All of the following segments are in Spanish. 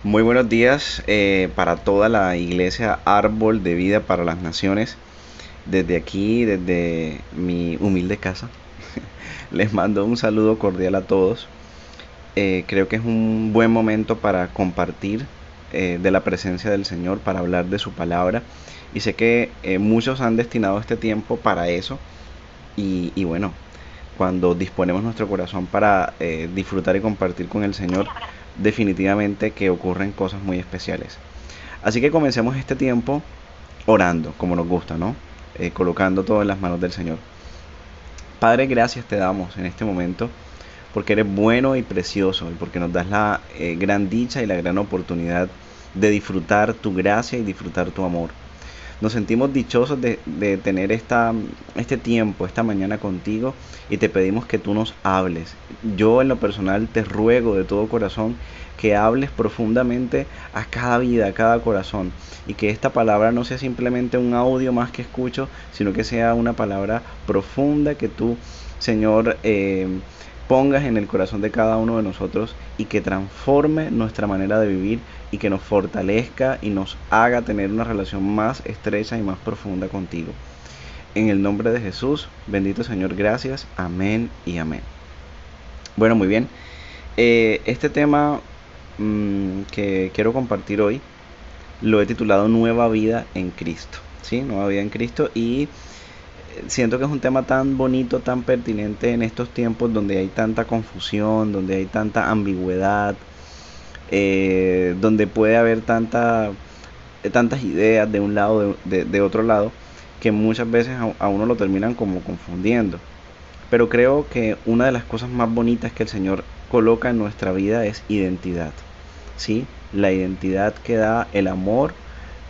Muy buenos días para toda la iglesia Árbol de Vida para las Naciones. Desde aquí, desde mi humilde casa, les mando un saludo cordial a todos. Creo que es un buen momento para compartir de la presencia del Señor, para hablar de su palabra. Y sé que muchos han destinado este tiempo para eso. Y bueno, cuando disponemos nuestro corazón para disfrutar y compartir con el Señor, definitivamente que ocurren cosas muy especiales. Así que comencemos este tiempo orando, como nos gusta, ¿no? Colocando todo en las manos del Señor. Padre, gracias te damos en este momento porque eres bueno y precioso y porque nos das la gran dicha y la gran oportunidad de disfrutar tu gracia y disfrutar tu amor. Nos sentimos dichosos de tener este tiempo, esta mañana contigo y te pedimos que tú nos hables. Yo en lo personal te ruego de todo corazón que hables profundamente a cada vida, a cada corazón y que esta palabra no sea simplemente un audio más que escucho, sino que sea una palabra profunda que tú, Señor, pongas en el corazón de cada uno de nosotros y que transforme nuestra manera de vivir y que nos fortalezca y nos haga tener una relación más estrecha y más profunda contigo. En el nombre de Jesús, bendito Señor, gracias, amén y amén. Bueno, muy bien. Este tema que quiero compartir hoy lo he titulado Nueva Vida en Cristo. ¿Sí? Nueva Vida en Cristo y siento que es un tema tan bonito, tan pertinente en estos tiempos donde hay tanta confusión, donde hay tanta ambigüedad, donde puede haber tantas ideas de un lado, de otro lado, que muchas veces a uno lo terminan como confundiendo. Pero creo que una de las cosas más bonitas que el Señor coloca en nuestra vida es identidad. ¿Sí? La identidad que da el amor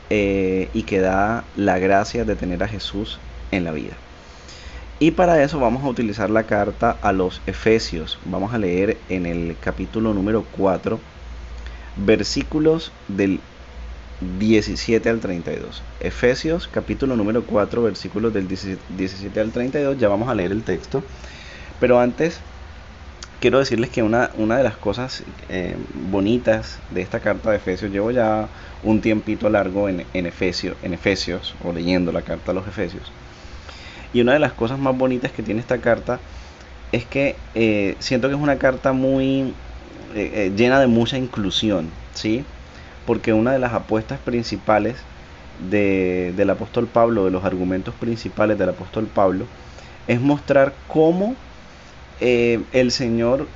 y que da la gracia de tener a Jesús en la vida. Y para eso vamos a utilizar la carta a los Efesios. Vamos a leer en el capítulo número 4, versículos del 17 al 32. Efesios capítulo número 4, versículos del 17 al 32. Ya vamos a leer el texto. Pero antes quiero decirles que una de las cosas bonitas de esta carta de Efesios, llevo ya un tiempito largo en Efesios, o leyendo la carta a los Efesios. Y una de las cosas más bonitas que tiene esta carta es que siento que es una carta muy llena de mucha inclusión, ¿sí? Porque una de las apuestas principales del apóstol Pablo, de los argumentos principales del apóstol Pablo, es mostrar cómo el Señor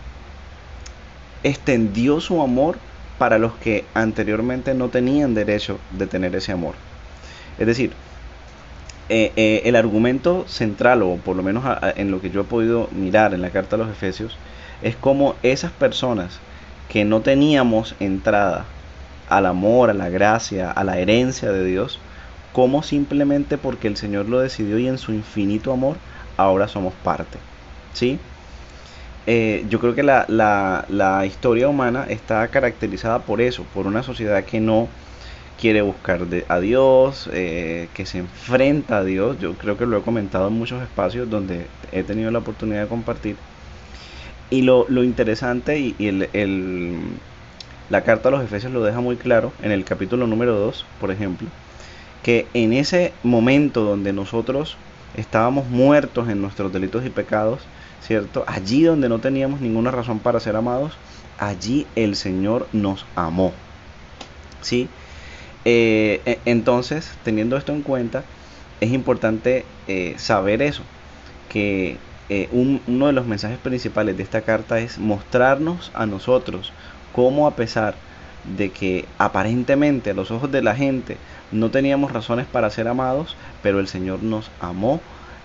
extendió su amor para los que anteriormente no tenían derecho de tener ese amor. Es decir, el argumento central, o por lo menos en lo que yo he podido mirar en la carta a los Efesios, es como esas personas que no teníamos entrada al amor, a la gracia, a la herencia de Dios, como simplemente porque el Señor lo decidió y en su infinito amor, ahora somos parte. ¿Sí? Yo creo que la historia humana está caracterizada por eso, por una sociedad que no quiere buscar a Dios, que se enfrenta a Dios. Yo creo que lo he comentado en muchos espacios donde he tenido la oportunidad de compartir. Y lo interesante la carta a los Efesios lo deja muy claro en el capítulo número 2, por ejemplo, que en ese momento donde nosotros estábamos muertos en nuestros delitos y pecados, ¿cierto? Allí donde no teníamos ninguna razón para ser amados, allí el Señor nos amó, ¿sí? Entonces, teniendo esto en cuenta, es importante saber eso, que uno de los mensajes principales de esta carta es mostrarnos a nosotros cómo, a pesar de que aparentemente a los ojos de la gente no teníamos razones para ser amados, pero el Señor nos amó,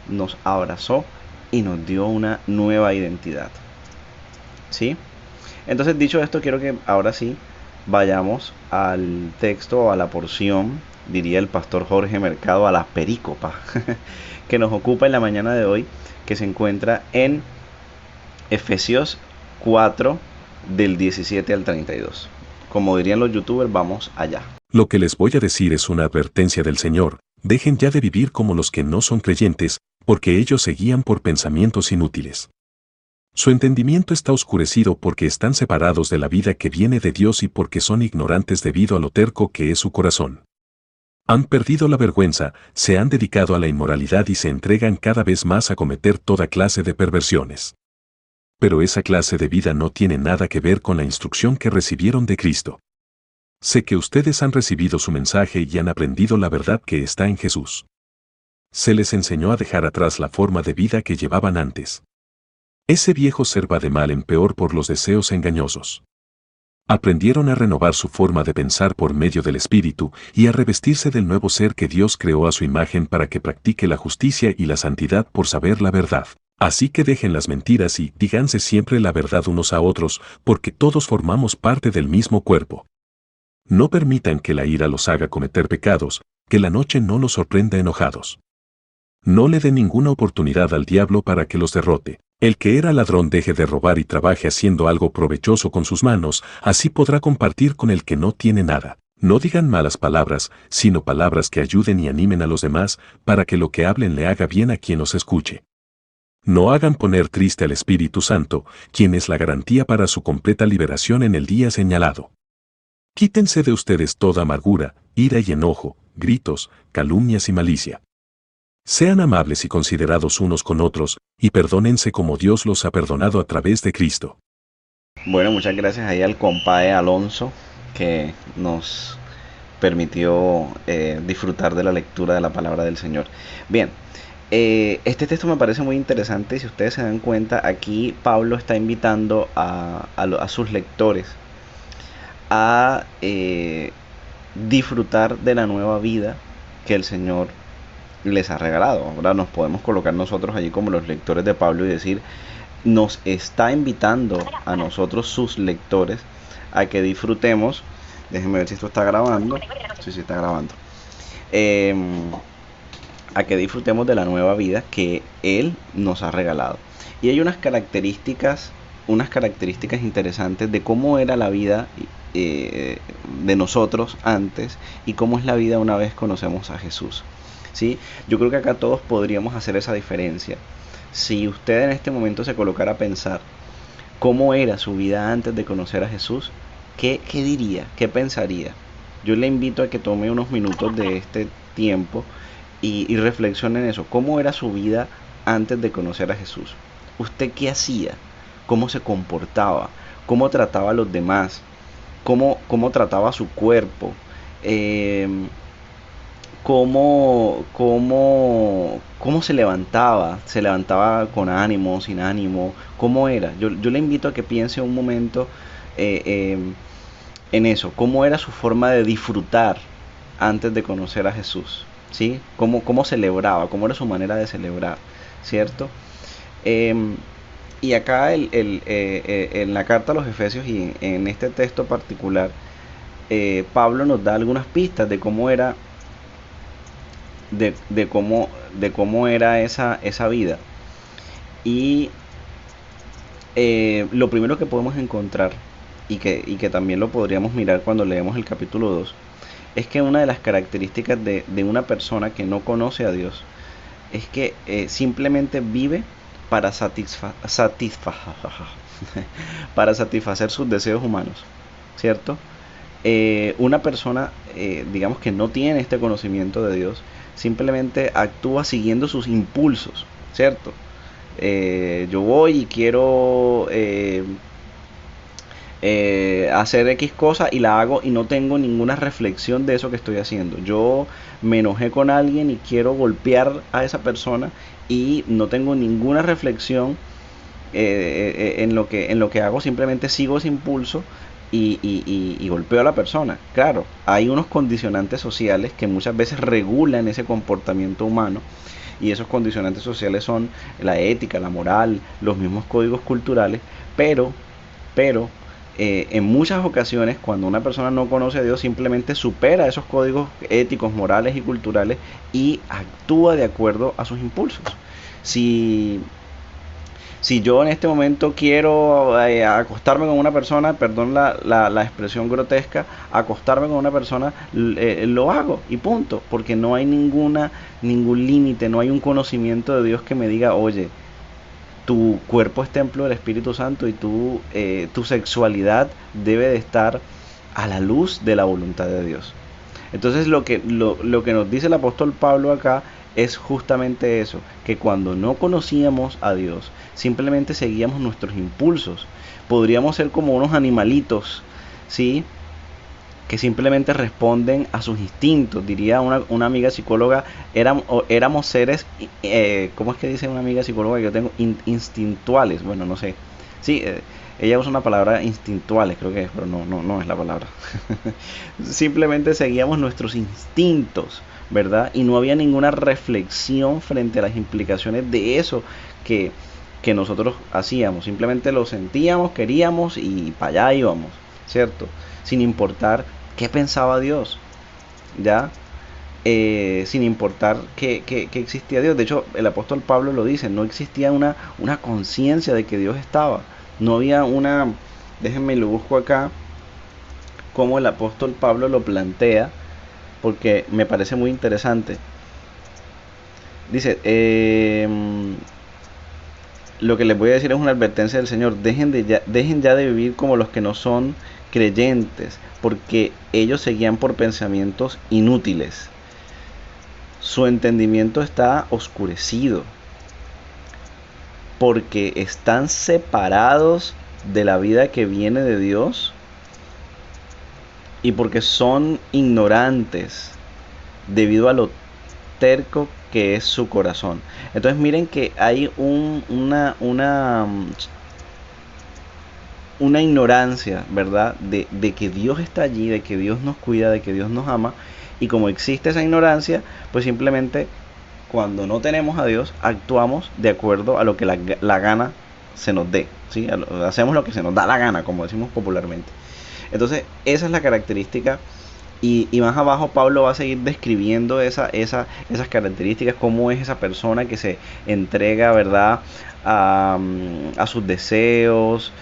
nos abrazó y nos dio una nueva identidad. ¿Sí? Entonces, dicho esto, quiero que ahora sí vayamos al texto o a la porción, diría el pastor Jorge Mercado, a la perícopa que nos ocupa en la mañana de hoy, que se encuentra en Efesios 4 del 17 al 32. Como dirían los youtubers, vamos allá. Lo que les voy a decir es una advertencia del Señor. Dejen ya de vivir como los que no son creyentes, porque ellos se guían por pensamientos inútiles. Su entendimiento está oscurecido porque están separados de la vida que viene de Dios y porque son ignorantes debido a lo terco que es su corazón. Han perdido la vergüenza, se han dedicado a la inmoralidad y se entregan cada vez más a cometer toda clase de perversiones. Pero esa clase de vida no tiene nada que ver con la instrucción que recibieron de Cristo. Sé que ustedes han recibido su mensaje y han aprendido la verdad que está en Jesús. Se les enseñó a dejar atrás la forma de vida que llevaban antes. Ese viejo ser va de mal en peor por los deseos engañosos. Aprendieron a renovar su forma de pensar por medio del Espíritu y a revestirse del nuevo ser que Dios creó a su imagen para que practique la justicia y la santidad por saber la verdad. Así que dejen las mentiras y díganse siempre la verdad unos a otros, porque todos formamos parte del mismo cuerpo. No permitan que la ira los haga cometer pecados, que la noche no los sorprenda enojados. No le den ninguna oportunidad al diablo para que los derrote. El que era ladrón deje de robar y trabaje haciendo algo provechoso con sus manos, así podrá compartir con el que no tiene nada. No digan malas palabras, sino palabras que ayuden y animen a los demás, para que lo que hablen le haga bien a quien los escuche. No hagan poner triste al Espíritu Santo, quien es la garantía para su completa liberación en el día señalado. Quítense de ustedes toda amargura, ira y enojo, gritos, calumnias y malicia. Sean amables y considerados unos con otros, y perdónense como Dios los ha perdonado a través de Cristo. Bueno, muchas gracias ahí al compadre Alonso que nos permitió disfrutar de la lectura de la palabra del Señor. Bien, este texto me parece muy interesante. Si ustedes se dan cuenta, aquí Pablo está invitando a sus lectores a disfrutar de la nueva vida que el Señor les ha regalado. Ahora nos podemos colocar nosotros allí como los lectores de Pablo y decir, nos está invitando a nosotros, sus lectores, a que disfrutemos. Déjenme ver si esto está grabando. Sí, está grabando. A que disfrutemos de la nueva vida que Él nos ha regalado. Y hay unas características interesantes de cómo era la vida de nosotros antes y cómo es la vida una vez conocemos a Jesús. ¿Sí? Yo creo que acá todos podríamos hacer esa diferencia. Si usted en este momento se colocara a pensar cómo era su vida antes de conocer a Jesús, ¿qué diría? ¿Qué pensaría? Yo le invito a que tome unos minutos de este tiempo y reflexione en eso. ¿Cómo era su vida antes de conocer a Jesús? ¿Usted qué hacía? ¿Cómo se comportaba? ¿Cómo trataba a los demás? ¿Cómo trataba a su cuerpo? ¿Cómo se levantaba? ¿Se levantaba con ánimo, sin ánimo? ¿Cómo era? Yo le invito a que piense un momento en eso. ¿Cómo era su forma de disfrutar antes de conocer a Jesús? ¿Sí? ¿Cómo celebraba? ¿Cómo era su manera de celebrar? ¿Cierto? Y acá en la carta a los Efesios y en este texto particular, Pablo nos da algunas pistas de cómo era de cómo era esa vida. Y lo primero que podemos encontrar y que también lo podríamos mirar cuando leemos el capítulo 2 es que una de las características de una persona que no conoce a Dios es que simplemente vive para para satisfacer sus deseos humanos, ¿cierto? Una persona, digamos que no tiene este conocimiento de Dios, simplemente actúa siguiendo sus impulsos, ¿cierto? Yo voy y quiero hacer X cosa y la hago y no tengo ninguna reflexión de eso que estoy haciendo. Yo me enojé con alguien y quiero golpear a esa persona y no tengo ninguna reflexión en lo que hago, simplemente sigo ese impulso y golpeo a la persona. Claro, hay unos condicionantes sociales que muchas veces regulan ese comportamiento humano, y esos condicionantes sociales son la ética, la moral, los mismos códigos culturales, pero en muchas ocasiones cuando una persona no conoce a Dios simplemente supera esos códigos éticos, morales y culturales y actúa de acuerdo a sus impulsos. Si yo en este momento quiero acostarme con una persona, perdón la expresión grotesca, acostarme con una persona, lo hago y punto, porque no hay ningún límite, no hay un conocimiento de Dios que me diga, oye, tu cuerpo es templo del Espíritu Santo y tu sexualidad debe de estar a la luz de la voluntad de Dios. Entonces lo que nos dice el apóstol Pablo acá es justamente eso, que cuando no conocíamos a Dios, simplemente seguíamos nuestros impulsos. Podríamos ser como unos animalitos, ¿sí? Que simplemente responden a sus instintos. Diría una amiga psicóloga, éramos seres, ¿cómo es que dice una amiga psicóloga que yo tengo? Instintuales, bueno, no sé. Sí, ella usa una palabra instintuales, creo que es, pero no es la palabra. Simplemente seguíamos nuestros instintos, ¿verdad? Y no había ninguna reflexión frente a las implicaciones de eso que, que nosotros hacíamos. Simplemente lo sentíamos, queríamos y para allá íbamos, ¿cierto? Sin importar qué pensaba Dios, ¿ya? Sin importar que existía Dios. De hecho, el apóstol Pablo lo dice, no existía una conciencia de que Dios estaba. No había una, déjenme lo busco acá, como el apóstol Pablo lo plantea, porque me parece muy interesante. Dice, lo que les voy a decir es una advertencia del Señor. Dejen ya de vivir como los que no son creyentes, porque ellos se guían por pensamientos inútiles. Su entendimiento está oscurecido, porque están separados de la vida que viene de Dios y porque son ignorantes debido a lo terco que es su corazón. Entonces miren que hay una ignorancia, ¿verdad? De que Dios está allí, de que Dios nos cuida, de que Dios nos ama. Y como existe esa ignorancia, pues simplemente cuando no tenemos a Dios, actuamos de acuerdo a lo que la gana se nos dé, ¿sí? Hacemos lo que se nos da la gana, como decimos popularmente. Entonces, esa es la característica. Y más abajo Pablo va a seguir describiendo esas características, cómo es esa persona que se entrega, ¿verdad?, a sus deseos,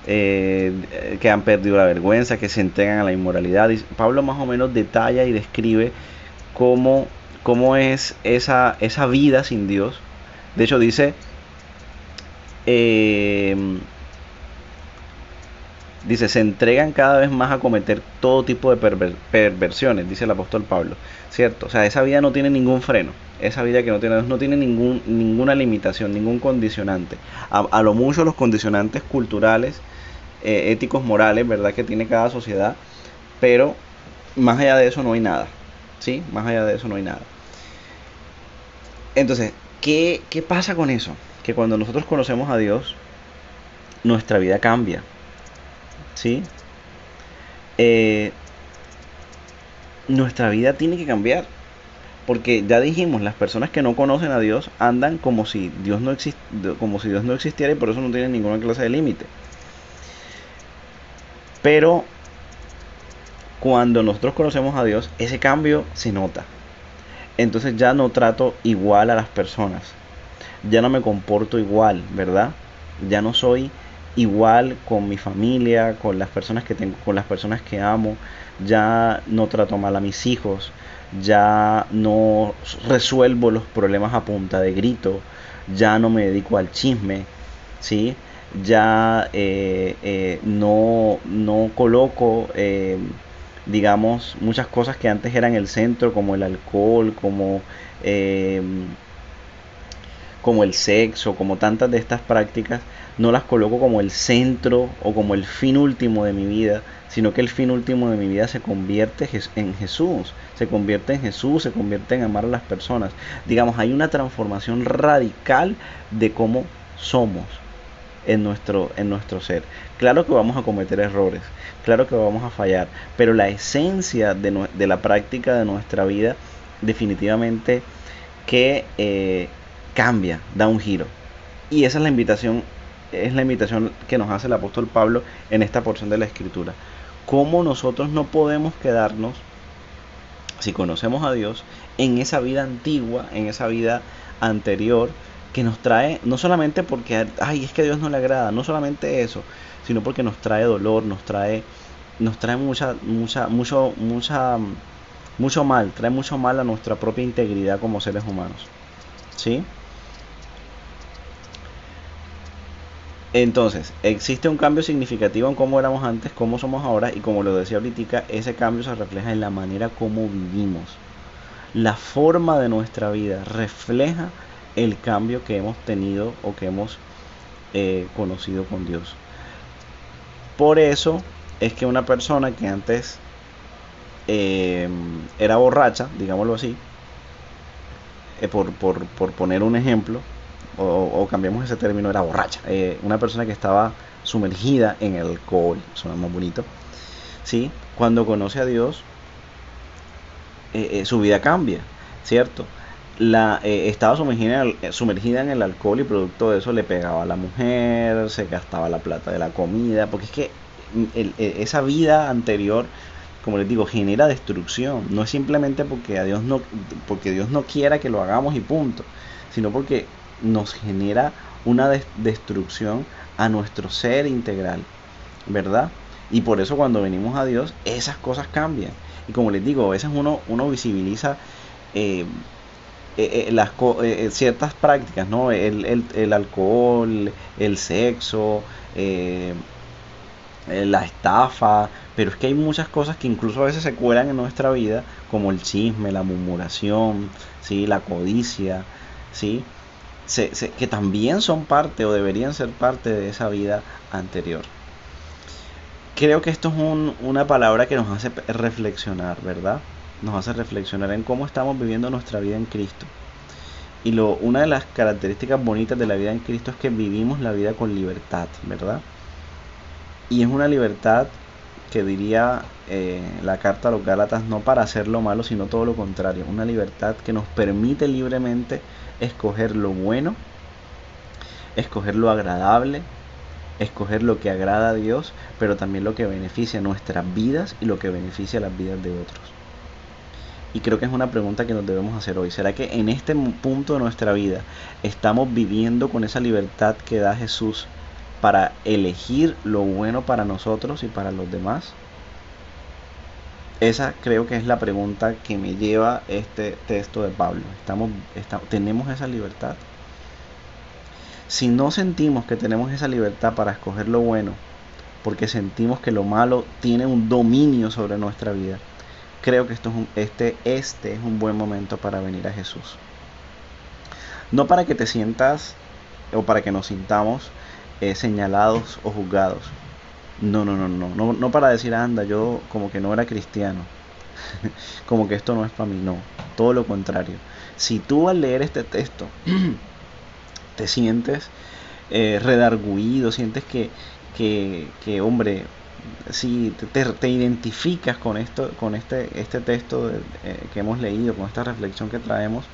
que han perdido la vergüenza, que se entregan a la inmoralidad. Y Pablo más o menos detalla y describe cómo es esa vida sin Dios. De hecho dice, se entregan cada vez más a cometer todo tipo de perversiones, dice el apóstol Pablo, ¿cierto? O sea, esa vida no tiene ningún freno, esa vida que no tiene ninguna limitación, ningún condicionante. A lo mucho los condicionantes culturales, éticos, morales, ¿verdad?, que tiene cada sociedad, pero más allá de eso no hay nada, ¿sí? Más allá de eso no hay nada. Entonces, ¿qué pasa con eso? Que cuando nosotros conocemos a Dios, nuestra vida cambia, ¿sí? Nuestra vida tiene que cambiar, porque ya dijimos, las personas que no conocen a Dios andan como si Dios no existiera, y por eso no tienen ninguna clase de límite. Pero cuando nosotros conocemos a Dios, ese cambio se nota. Entonces ya no trato igual a las personas, ya no me comporto igual, ¿verdad? Ya no soy igual con mi familia, con las personas que tengo, con las personas que amo. Ya no trato mal a mis hijos, ya no resuelvo los problemas a punta de grito, ya no me dedico al chisme, ¿sí? Ya no coloco, digamos, muchas cosas que antes eran el centro, como el alcohol, eh, como el sexo, como tantas de estas prácticas, no las coloco como el centro o como el fin último de mi vida, sino que el fin último de mi vida se convierte en Jesús, se convierte en amar a las personas. Digamos, hay una transformación radical de cómo somos en nuestro ser. Claro que vamos a cometer errores, claro que vamos a fallar, pero la esencia de la práctica de nuestra vida definitivamente que cambia, da un giro. Y esa es la invitación que nos hace el apóstol Pablo en esta porción de la escritura. Cómo nosotros no podemos quedarnos, si conocemos a Dios, en esa vida antigua, en esa vida anterior, que nos trae, no solamente porque, es que a Dios no le agrada, no solamente eso, sino porque nos trae dolor, nos trae mucho mal, trae mucho mal a nuestra propia integridad como seres humanos, ¿sí? Entonces, existe un cambio significativo en cómo éramos antes, cómo somos ahora, y como lo decía ahorita, ese cambio se refleja en la manera como vivimos. La forma de nuestra vida refleja el cambio que hemos tenido o que hemos conocido con Dios. Por eso es que una persona que antes era borracha, digámoslo así, por poner un ejemplo, o cambiamos ese término, era borracha, una persona que estaba sumergida en el alcohol, suena más bonito, ¿sí? Cuando conoce a Dios, su vida cambia, ¿cierto? Estaba sumergida en el alcohol y producto de eso le pegaba a la mujer, se gastaba la plata de la comida, porque es que esa vida anterior, como les digo, genera destrucción. No es simplemente porque Dios no quiera que lo hagamos y punto, sino porque nos genera una destrucción a nuestro ser integral, ¿verdad? Y por eso cuando venimos a Dios, esas cosas cambian. Y como les digo, a veces uno visibiliza eh, ciertas prácticas, ¿no? El alcohol, el sexo, la estafa, pero es que hay muchas cosas que incluso a veces se cuelan en nuestra vida, como el chisme, la murmuración, ¿sí? La codicia, ¿sí? Que también son parte o deberían ser parte de esa vida anterior. Creo que esto es una palabra que nos hace reflexionar, ¿verdad? Nos hace reflexionar en cómo estamos viviendo nuestra vida en Cristo. Y una de las características bonitas de la vida en Cristo es que vivimos la vida con libertad, ¿verdad? Y es una libertad que diría la carta a los Gálatas, no para hacer lo malo, sino todo lo contrario. Una libertad que nos permite libremente escoger lo bueno, escoger lo agradable, escoger lo que agrada a Dios, pero también lo que beneficia nuestras vidas y lo que beneficia las vidas de otros. Y creo que es una pregunta que nos debemos hacer hoy. ¿Será que en este punto de nuestra vida estamos viviendo con esa libertad que da Jesús para elegir lo bueno para nosotros y para los demás? Esa creo que es la pregunta que me lleva este texto de Pablo. ¿Tenemos esa libertad? Si no sentimos que tenemos esa libertad para escoger lo bueno, porque sentimos que lo malo tiene un dominio sobre nuestra vida, creo que este es un buen momento para venir a Jesús. No para que te sientas o para que nos sintamos señalados o juzgados. No para decir, anda, yo como que no era cristiano, como que esto no es para mí, no. Todo lo contrario. Si tú al leer este texto te sientes redarguido, sientes que hombre, si te identificas con este texto que hemos leído, con esta reflexión que traemos,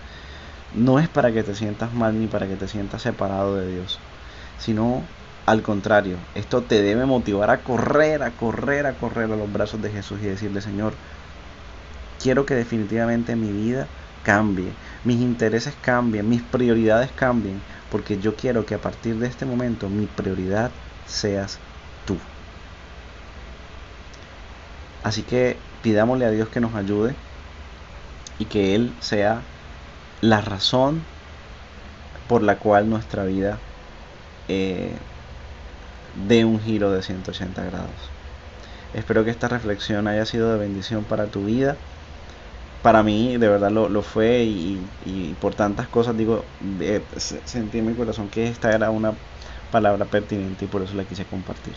no es para que te sientas mal ni para que te sientas separado de Dios, sino al contrario, esto te debe motivar a correr a los brazos de Jesús y decirle, Señor, quiero que definitivamente mi vida cambie, mis intereses cambien, mis prioridades cambien, porque yo quiero que a partir de este momento mi prioridad seas tú. Así que pidámosle a Dios que nos ayude y que Él sea la razón por la cual nuestra vida dé un giro de 180 grados. Espero que esta reflexión haya sido de bendición para tu vida. Para mí de verdad lo fue y por tantas cosas digo, sentí en mi corazón que esta era una palabra pertinente y por eso la quise compartir.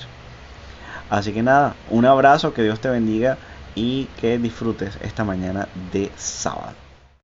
Así que nada, un abrazo, que Dios te bendiga y que disfrutes esta mañana de sábado.